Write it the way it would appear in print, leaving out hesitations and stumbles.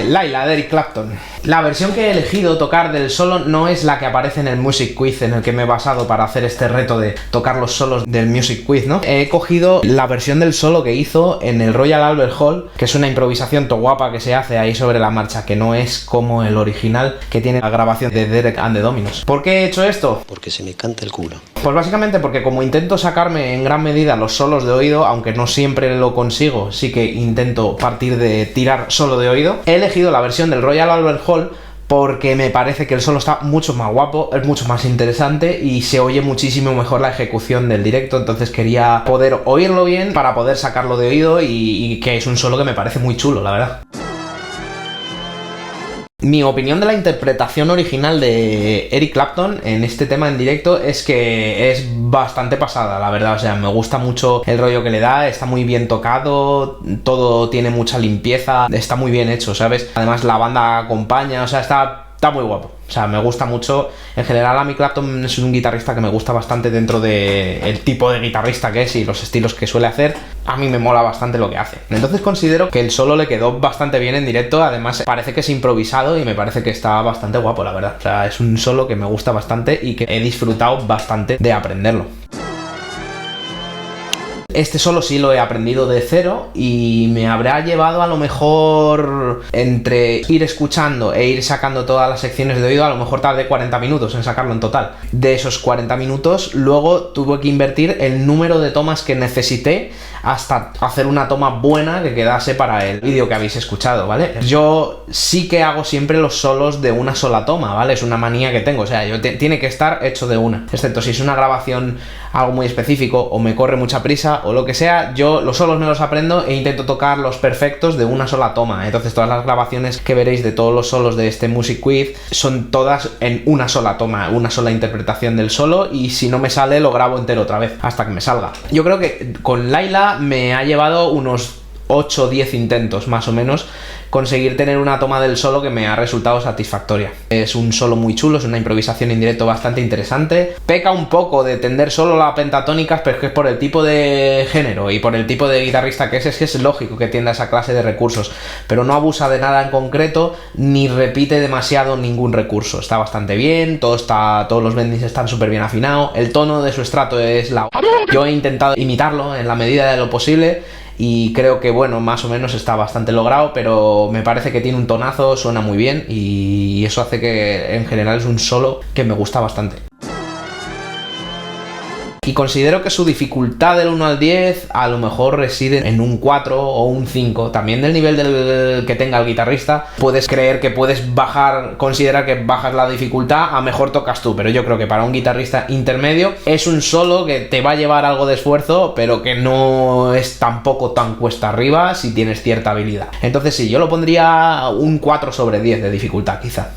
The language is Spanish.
Layla de Eric Clapton. La versión que he elegido tocar del solo no es la que aparece en el Music Quiz en el que me he basado para hacer este reto de tocar los solos del Music Quiz, ¿no? He cogido la versión del solo que hizo en el Royal Albert Hall, que es una improvisación to guapa que se hace ahí sobre la marcha, que no es como el original que tiene la grabación de Derek and the Dominos. ¿Por qué he hecho esto? Porque se me canta el culo. Pues básicamente porque como intento sacarme en gran medida los solos de oído, aunque no siempre lo consigo, sí que intento partir de tirar solo de oído, he elegido la versión del Royal Albert Hall porque me parece que el solo está mucho más guapo, es mucho más interesante y se oye muchísimo mejor la ejecución del directo, entonces quería poder oírlo bien para poder sacarlo de oído y que es un solo que me parece muy chulo, la verdad. Mi opinión de la interpretación original de Eric Clapton en este tema en directo es que es bastante pasada, la verdad, o sea, me gusta mucho el rollo que le da, está muy bien tocado, todo tiene mucha limpieza, está muy bien hecho, ¿sabes? Además la banda acompaña, o sea, está muy guapo. O sea, me gusta mucho. En general, a mí Clapton es un guitarrista que me gusta bastante dentro del tipo de guitarrista que es y los estilos que suele hacer. A mí me mola bastante lo que hace. Entonces considero que el solo le quedó bastante bien en directo. Además, parece que es improvisado y me parece que está bastante guapo, la verdad. O sea, es un solo que me gusta bastante y que he disfrutado bastante de aprenderlo. Este solo sí lo he aprendido de cero y me habrá llevado a lo mejor entre ir escuchando e ir sacando todas las secciones de oído, a lo mejor tardé 40 minutos en sacarlo en total. De esos 40 minutos luego tuve que invertir el número de tomas que necesité hasta hacer una toma buena que quedase para el vídeo que habéis escuchado, ¿vale? Yo sí que hago siempre los solos de una sola toma, ¿vale? Es una manía que tengo, o sea, tiene que estar hecho de una, excepto si es una grabación algo muy específico o me corre mucha prisa o lo que sea, yo los solos me los aprendo e intento tocar los perfectos de una sola toma. Entonces todas las grabaciones que veréis de todos los solos de este Music Quiz son todas en una sola toma, una sola interpretación del solo, y si no me sale lo grabo entero otra vez hasta que me salga. Yo creo que con Layla me ha llevado unos 8 o 10 intentos más o menos conseguir tener una toma del solo que me ha resultado satisfactoria. Es un solo muy chulo, es una improvisación en directo bastante interesante. Peca un poco de tender solo las pentatónicas, pero es que es por el tipo de género y por el tipo de guitarrista que es lógico que tienda a esa clase de recursos, pero no abusa de nada en concreto ni repite demasiado ningún recurso. Está bastante bien, todos los bendings están súper bien afinados, el tono de su estrato es la... Yo he intentado imitarlo en la medida de lo posible y creo que, bueno, más o menos está bastante logrado, pero me parece que tiene un tonazo, suena muy bien y eso hace que en general es un solo que me gusta bastante. Y considero que su dificultad del 1 al 10 a lo mejor reside en un 4 o un 5. También del nivel del que tenga el guitarrista, puedes creer que puedes considerar que bajas la dificultad, a mejor tocas tú. Pero yo creo que para un guitarrista intermedio es un solo que te va a llevar algo de esfuerzo, pero que no es tampoco tan cuesta arriba si tienes cierta habilidad. Entonces sí, yo lo pondría un 4 sobre 10 de dificultad quizá.